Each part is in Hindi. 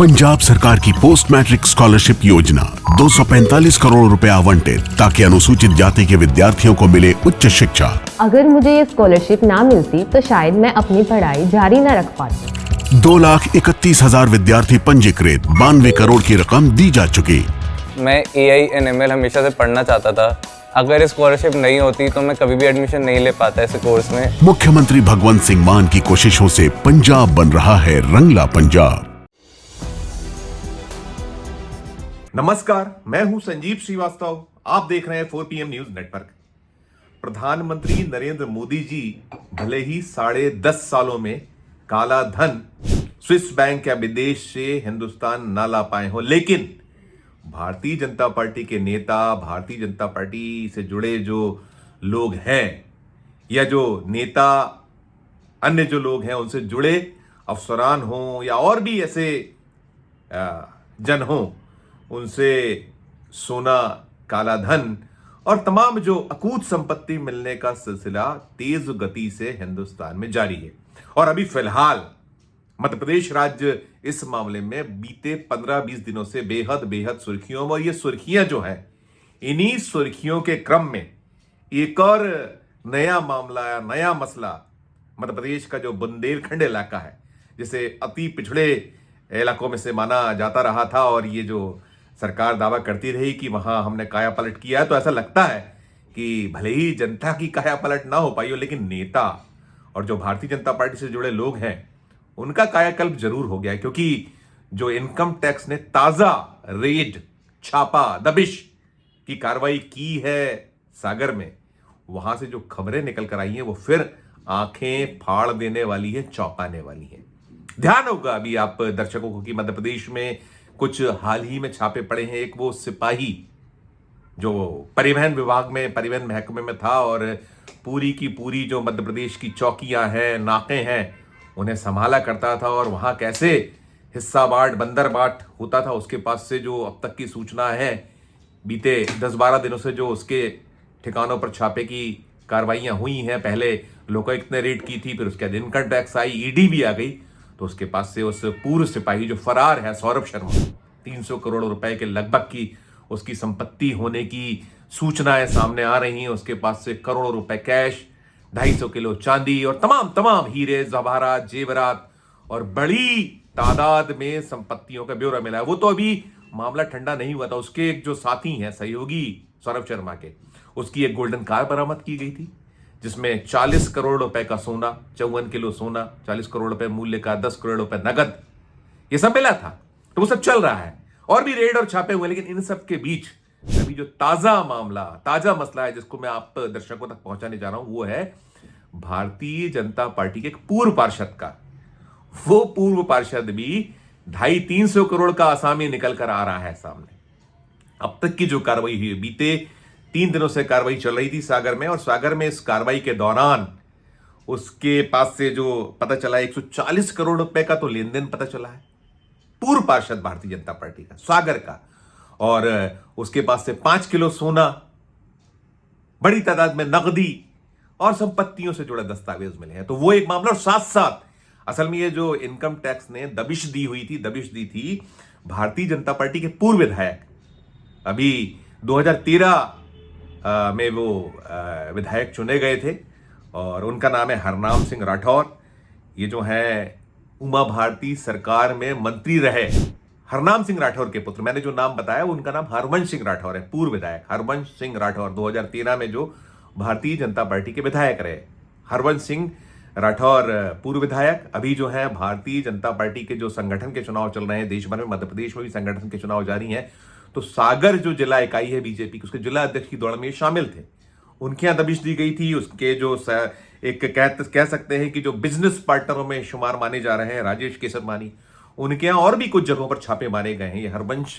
पंजाब सरकार की पोस्ट मैट्रिक स्कॉलरशिप योजना 245 करोड़ रुपए आवंटित ताकि अनुसूचित जाति के विद्यार्थियों को मिले उच्च शिक्षा। अगर मुझे ये स्कॉलरशिप ना मिलती तो शायद मैं अपनी पढ़ाई जारी न रख पाती। 2,31,000 विद्यार्थी पंजीकृत, 92 करोड़ की रकम दी जा चुकी। मैं AI/ML हमेशा से पढ़ना चाहता था। अगर स्कॉलरशिप नहीं होती तो मैं कभी भी एडमिशन नहीं ले पाता इस कोर्स में। मुख्यमंत्री भगवंत सिंह मान की कोशिशों से पंजाब बन रहा है रंगला पंजाब। नमस्कार, मैं हूं संजीव श्रीवास्तव। आप देख रहे हैं 4PM न्यूज नेटवर्क। प्रधानमंत्री नरेंद्र मोदी जी भले ही 10.5 सालों में काला धन स्विस बैंक या विदेश से हिंदुस्तान ना ला पाए हो, लेकिन भारतीय जनता पार्टी के नेता, भारतीय जनता पार्टी से जुड़े जो लोग हैं या जो नेता अन्य जो लोग हैं उनसे जुड़े अफसरान हों या और भी ऐसे जन हों, उनसे सोना, काला धन और तमाम जो अकूत संपत्ति मिलने का सिलसिला तेज गति से हिंदुस्तान में जारी है। और अभी फिलहाल मध्य प्रदेश राज्य इस मामले में बीते 15-20 दिनों से बेहद सुर्खियों में, और ये सुर्खियां जो हैं, इन्हीं सुर्खियों के क्रम में एक और नया मामला या नया मसला मध्य प्रदेश का जो बुंदेलखंड इलाका है, जिसे अति पिछड़े इलाकों में से माना जाता रहा था, और ये जो सरकार दावा करती रही कि वहां हमने काया पलट किया है, तो ऐसा लगता है कि भले ही जनता की काया पलट ना हो पाई हो, लेकिन नेता और जो भारतीय जनता पार्टी से जुड़े लोग हैं उनका कायाकल्प जरूर हो गया है। क्योंकि जो इनकम टैक्स ने ताजा रेड, छापा, दबिश की कार्रवाई की है सागर में, वहां से जो खबरें निकल कर आई हैं वो फिर आंखें फाड़ देने वाली है, चौंकाने वाली है। ध्यान होगा अभी आप दर्शकों को कि मध्य प्रदेश में कुछ हाल ही में छापे पड़े हैं। एक वो सिपाही जो परिवहन विभाग में, परिवहन महकमे में था और पूरी की पूरी जो मध्य प्रदेश की चौकियां हैं, नाके हैं, उन्हें संभाला करता था, और वहां कैसे हिस्सा बांट, बंदर बांट होता था, उसके पास से जो अब तक की सूचना है, बीते 10-12 दिनों से जो उसके ठिकानों पर छापे की कार्रवाइयां हुई हैं। पहले लोकायुक्त ने रेड की थी, फिर उसके बाद इनकम टैक्स आई, ईडी भी आ गई, तो उसके पास से उस पूर्व सिपाही जो फरार है सौरभ शर्मा, 300 करोड़ रुपए के लगभग की उसकी संपत्ति होने की सूचनाएं सामने आ रही हैं। उसके पास से करोड़ों रुपए कैश, 250 किलो चांदी और तमाम हीरे, जवाहरात, जेवरात और बड़ी तादाद में संपत्तियों का ब्यौरा मिला है। वो तो अभी मामला ठंडा नहीं हुआ था। उसके एक जो साथी हैं, सहयोगी सौरभ शर्मा के, उसकी एक गोल्डन कार बरामद की गई थी, जिसमें 40 करोड़ रुपए का सोना, 54 किलो सोना, 40 करोड़ रुपए मूल्य का 10 करोड़ रुपए नगद, ये सब मिला था। तो वो सब चल रहा है और भी रेड और छापे हुए। लेकिन इन सब के बीच अभी जो ताजा मामला, ताजा मसला है, जिसको मैं आप दर्शकों तक पहुंचाने जा रहा हूं, वो है भारतीय जनता पार्टी के एक पूर्व पार्षद का। वो पूर्व पार्षद भी 250-300 करोड़ का आसामी निकल कर आ रहा है सामने। अब तक की जो कार्रवाई हुई, बीते 3 दिनों से कार्रवाई चल रही थी सागर में, और सागर में इस कार्रवाई के दौरान उसके पास से जो पता चला 140 करोड़ रुपए का तो लेन देन पता चला है, पूर्व पार्षद भारतीय जनता पार्टी का, सागर का। और उसके पास से 5 किलो सोना, बड़ी तादाद में नकदी और संपत्तियों से जुड़े दस्तावेज मिले हैं। तो वो एक मामला। और साथ साथ असल में ये जो इनकम टैक्स ने दबिश दी थी भारतीय जनता पार्टी के पूर्व विधायक, अभी 2013 में वो विधायक चुने गए थे, और उनका नाम है हरनाम सिंह राठौर। ये जो है उमा भारती सरकार में मंत्री रहे हरनाम सिंह राठौर के पुत्र, मैंने जो नाम बताया उनका नाम हरवंश सिंह राठौर है, पूर्व विधायक हरवंश सिंह राठौर 2013 में जो भारतीय जनता पार्टी के विधायक रहे। हरवंश सिंह राठौर पूर्व विधायक अभी जो है भारतीय जनता पार्टी के जो संगठन के चुनाव चल रहे हैं देश भर में, मध्य प्रदेश में भी संगठन के चुनाव जारी हैं, तो सागर जो जिला इकाई है बीजेपी की, उसके जिला अध्यक्ष की दौड़ में ये शामिल थे। उनके यहां दबिश दी गई थी। उसके जो एक कह सकते हैं कि जो बिजनेस पार्टनरों में शुमार माने जा रहे हैं, राजेश केसरमानी, उनके यहां और भी कुछ जगहों पर छापे मारे गए हैं। ये हरवंश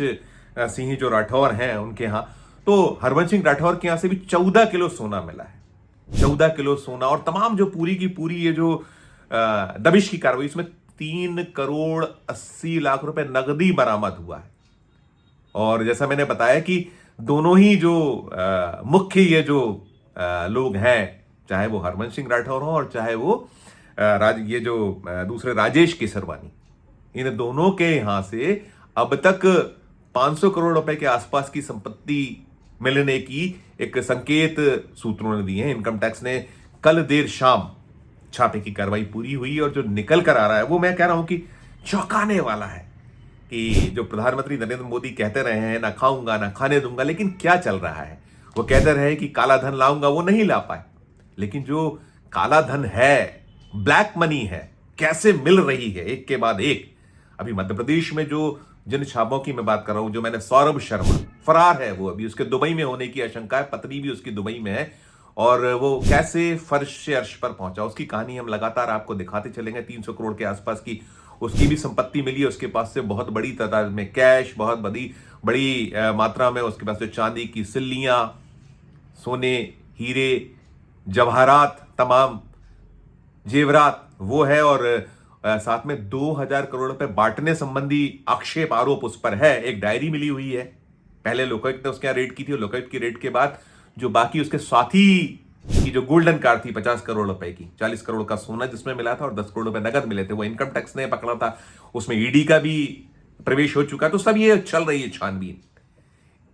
सिंह जो राठौर हैं उनके यहां, तो हरवंश सिंह राठौर के यहां से भी 14 किलो सोना मिला है, 14 किलो सोना, और तमाम जो पूरी की पूरी ये जो दबिश की कार्रवाई, इसमें 3 करोड़ 80 लाख रुपए नकदी बरामद हुआ है। और जैसा मैंने बताया कि दोनों ही जो मुख्य ये जो लोग हैं, चाहे वो हरवंश सिंह राठौर हो और चाहे वो ये जो दूसरे राजेश केसरवानी, इन दोनों के यहां से अब तक 500 करोड़ रुपए के आसपास की संपत्ति मिलने की एक संकेत सूत्रों ने दिए हैं। इनकम टैक्स ने कल देर शाम छापे की कार्रवाई पूरी हुई और जो निकल कर आ रहा है वो मैं कह रहा हूं कि चौंकाने वाला है। कि जो प्रधानमंत्री नरेंद्र मोदी कहते रहे हैं ना खाऊंगा ना खाने दूंगा, लेकिन क्या चल रहा है? वो कहते रहे कि काला धन लाऊंगा, वो नहीं ला पाए। लेकिन जो काला धन है, ब्लैक मनी है, कैसे मिल रही है एक के बाद एक। अभी मध्य प्रदेश में जो जिन छापों की मैं बात कर रहा हूं, जो मैंने सौरभ शर्मा फरार है, वो अभी उसके दुबई में होने की आशंका है, पत्नी भी उसकी दुबई में है, और वो कैसे फर्श से अर्श पर पहुंचा उसकी कहानी हम लगातार आपको दिखाते चलेंगे। 300 करोड़ के आसपास की उसकी भी संपत्ति मिली है, उसके पास से बहुत बड़ी तादाद में कैश, बहुत बड़ी मात्रा में उसके पास से चांदी की सिल्लियां, सोने, हीरे, जवाहरात, तमाम जेवरात वो है, और साथ में 2000 करोड़ रुपए बांटने संबंधी आक्षेप आरोप उस पर है। एक डायरी मिली हुई है, पहले लोकायुक्त ने उसके यहाँ रेड की थी, और लोकायुक्त की रेड के बाद जो बाकी उसके साथी की जो गोल्डन कार थी 50 करोड़ रुपए की, 40 करोड़ का सोना जिसमें मिला था और 10 करोड़ रुपए नगद मिले थे, वो इनकम टैक्स ने पकड़ा था। उसमें ईडी का भी प्रवेश हो चुका, तो सब ये चल रही है छानबीन।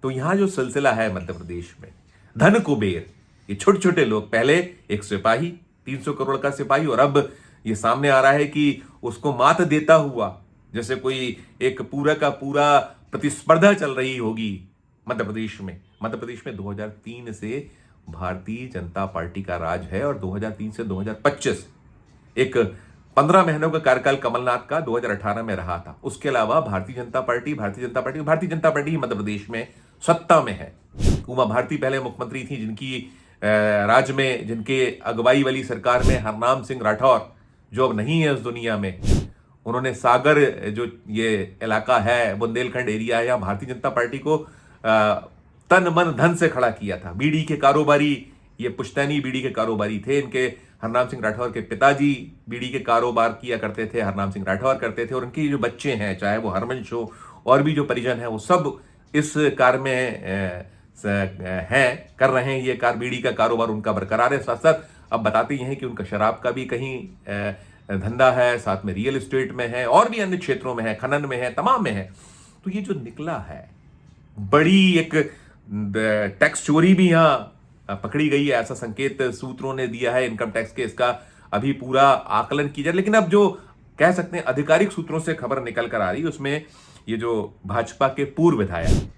तो यहां जो सिलसिला है मध्य प्रदेश में, धन कुबेर, ये छोटे छोटे लोग, पहले एक सिपाही, 300 करोड़ का सिपाही, और अब ये सामने आ रहा है कि उसको मात देता हुआ जैसे कोई एक पूरा का पूरा प्रतिस्पर्धा चल रही होगी मध्य प्रदेश में। मध्य प्रदेश में 2003 से भारतीय जनता पार्टी का राज है, और 2003 से 2025 एक 15 महीनों का कार्यकाल कमलनाथ का 2018 में रहा था। उसके अलावा भारतीय जनता पार्टी ही मध्य प्रदेश में सत्ता में है। उमा भारती पहले मुख्यमंत्री थी, जिनकी राज्य में, जिनके अगुवाई वाली सरकार में हरनाम सिंह राठौर, जो अब नहीं है उस दुनिया में, उन्होंने सागर जो ये इलाका है, बुंदेलखंड एरिया है, यहाँ भारतीय जनता पार्टी को तन मन धन से खड़ा किया था। बीड़ी के कारोबारी, ये पुश्तैनी बीड़ी के कारोबारी थे। इनके हरनाम सिंह राठौर के पिताजी बीड़ी के कारोबार किया करते थे, हरनाम सिंह राठौर करते थे, और उनके जो बच्चे हैं, चाहे वो हरवंश हो और भी जो परिजन है, वो सब इस कार में हैं, कर रहे हैं। ये कार बीड़ी का कारोबार उनका बरकरार है। साथ साथ अब बताते हैं कि उनका शराब का भी कहीं धंधा है, साथ में रियल एस्टेट में है, और भी अन्य क्षेत्रों में है, खनन में है, तमाम में है। तो ये जो निकला है, बड़ी एक टैक्स चोरी भी यहां पकड़ी गई है, ऐसा संकेत सूत्रों ने दिया है इनकम टैक्स के। इसका अभी पूरा आकलन की जाए, लेकिन अब जो कह सकते हैं आधिकारिक सूत्रों से खबर निकल कर आ रही है, उसमें ये जो भाजपा के पूर्व विधायक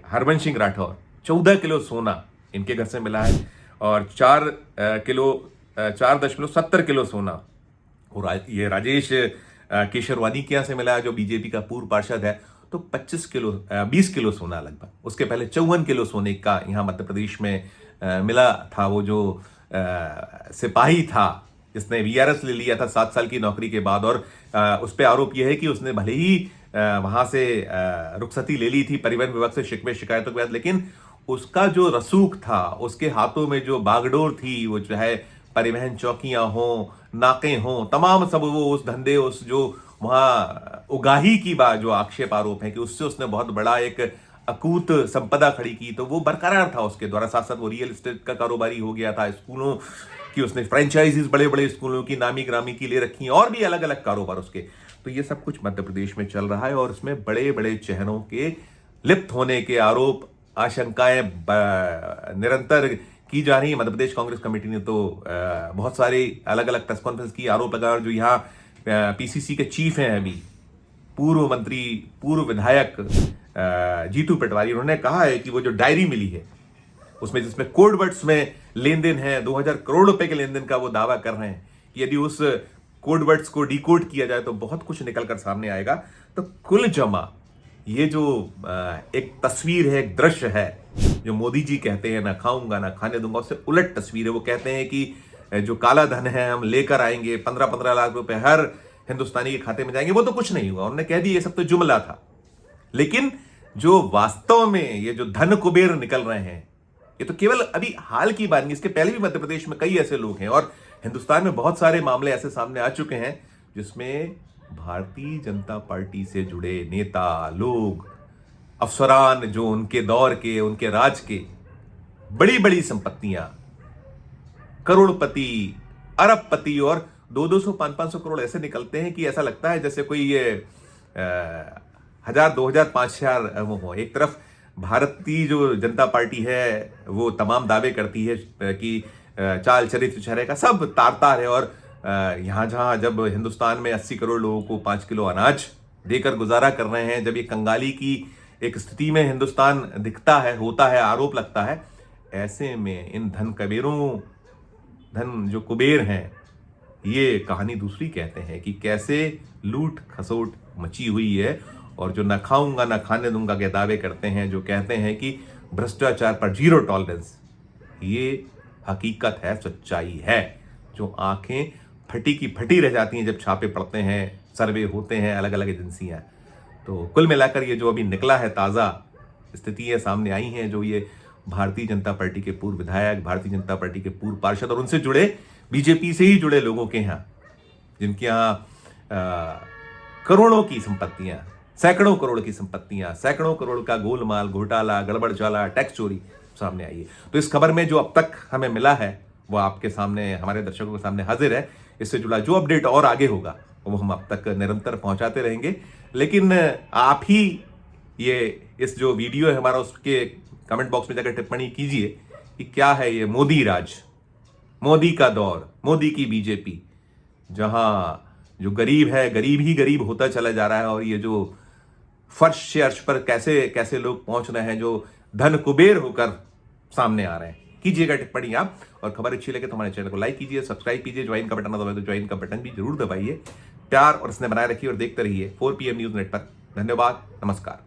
हरवंश सिंह राठौर, 14 किलो सोना इनके घर से मिला है, और 4.70 किलो सोना और ये राजेश केशरवानी के यहाँ से मिला है, जो बीजेपी का पूर्व पार्षद है। तो 20 किलो सोना लगभग। उसके पहले 54 किलो सोने का यहाँ मध्य प्रदेश में मिला था। वो जो सिपाही था जिसने वीआरएस ले लिया था 7 साल की नौकरी के बाद, और उस पर आरोप यह है कि उसने भले ही वहां से रुखसती ले ली थी परिवहन विभाग से शिकवे शिकायतों के बाद, लेकिन उसका जो रसूख था, उसके हाथों में जो बागडोर थी, वो चाहे परिवहन चौकियां हों, नाके हों, तमाम सब वो उस धंधे, उस जो वहां उगाही की बात, जो आक्षेप आरोप है कि उससे उसने बहुत बड़ा एक अकूत संपदा खड़ी की, तो वो बरकरार था उसके द्वारा। साथ साथ वो रियल एस्टेट का कारोबारी हो गया था, स्कूलों की उसने फ्रेंचाइजीज बड़े बड़े स्कूलों की नामी ग्रामी की ले रखी, और भी अलग अलग कारोबार उसके। तो ये सब कुछ मध्य प्रदेश में चल रहा है, और उसमें बड़े बड़े चेहरों के लिप्त होने के आरोप, आशंकाएं निरंतर की जा रही है। मध्य प्रदेश कांग्रेस कमेटी ने तो बहुत सारे अलग अलग प्रेस कॉन्फ्रेंस की, आरोप लगा। जो यहाँ पीसीसी के चीफ हैं अभी, पूर्व मंत्री, पूर्व विधायक जीतू पटवारी, उन्होंने कहा है कि वो जो डायरी मिली है उसमें, जिसमें कोड वर्ड्स में लेन देन है, 2000 करोड़ रुपए के लेन देन का वो दावा कर रहे हैं कि यदि उस कोड वर्ड्स को डिकोड किया जाए तो बहुत कुछ निकल कर सामने आएगा। तो कुल जमा ये जो एक तस्वीर है, एक दृश्य है, जो मोदी जी कहते हैं ना खाऊंगा ना खाने दूंगा, उससे उलट तस्वीर है। वो कहते हैं कि जो काला धन है हम लेकर आएंगे, 15-15 लाख रुपए हर हिंदुस्तानी के खाते में जाएंगे, वो तो कुछ नहीं हुआ। उन्होंने कह दिया ये सब तो जुमला था। लेकिन जो वास्तव में ये जो धन कुबेर निकल रहे हैं, ये तो केवल अभी हाल की बात नहीं, इसके पहले भी मध्य प्रदेश में कई ऐसे लोग हैं, और हिंदुस्तान में बहुत सारे मामले ऐसे सामने आ चुके हैं जिसमें भारतीय जनता पार्टी से जुड़े नेता लोग, अफसरान, जो उनके दौर के, उनके राज के बड़ी बड़ी संपत्तियां, करोड़पति, अरबपति और 200 500 करोड़ ऐसे निकलते हैं कि ऐसा लगता है जैसे कोई ये 1000 2000 5000 वो हो। एक तरफ भारतीय जो जनता पार्टी है वो तमाम दावे करती है कि चाल चरित्र चेहरे का सब तार तार है, और यहाँ जहाँ जब हिंदुस्तान में 80 करोड़ लोगों को 5 किलो अनाज देकर गुजारा कर रहे हैं, जब ये कंगाली की एक स्थिति में हिंदुस्तान दिखता है, होता है, आरोप लगता है, ऐसे में इन धन जो कुबेर हैं, ये कहानी दूसरी कहते हैं कि कैसे लूट खसोट मची हुई है, और जो न खाऊंगा न खाने दूंगा के दावे करते हैं, जो कहते हैं कि भ्रष्टाचार पर 0 टॉलरेंस, ये हकीकत है, सच्चाई है, जो आंखें फटी की फटी रह जाती हैं जब छापे पड़ते हैं, सर्वे होते हैं अलग अलग एजेंसियां। तो कुल मिलाकर ये जो अभी निकला है, ताज़ा स्थितियां सामने आई हैं, जो ये भारतीय जनता पार्टी के पूर्व विधायक, भारतीय जनता पार्टी के पूर्व पार्षद और उनसे जुड़े, बीजेपी से ही जुड़े लोगों के यहाँ, जिनके यहाँ करोड़ों की संपत्तियां, सैकड़ों करोड़ की संपत्तियां, सैकड़ों करोड़ का गोलमाल, घोटाला, गड़बड़ चाला, टैक्स चोरी सामने आई है। तो इस खबर में जो अब तक हमें मिला है वो आपके सामने, हमारे दर्शकों के सामने हाजिर है। इससे जुड़ा जो अपडेट और आगे होगा वो हम अब तक निरंतर पहुंचाते रहेंगे। लेकिन आप ही ये इस जो वीडियो है हमारा, उसके कमेंट बॉक्स में जाकर टिप्पणी कीजिए कि क्या है ये मोदी राज, मोदी का दौर, मोदी की बीजेपी, जहां जो गरीब है गरीब ही गरीब होता चला जा रहा है, और ये जो फर्श से अर्श पर कैसे कैसे लोग पहुंच रहे हैं, जो धन कुबेर होकर सामने आ रहे हैं। कीजिएगा टिप्पणी आप, और खबर अच्छी लगे तो हमारे चैनल को लाइक कीजिए, सब्सक्राइब कीजिए, ज्वाइन का बटन दबाइए तो ज्वाइन का बटन भी जरूर दबाइए। प्यार और स्नेह बनाए रखिए और देखते रहिए 4 PM न्यूज नेटवर्क। धन्यवाद, नमस्कार।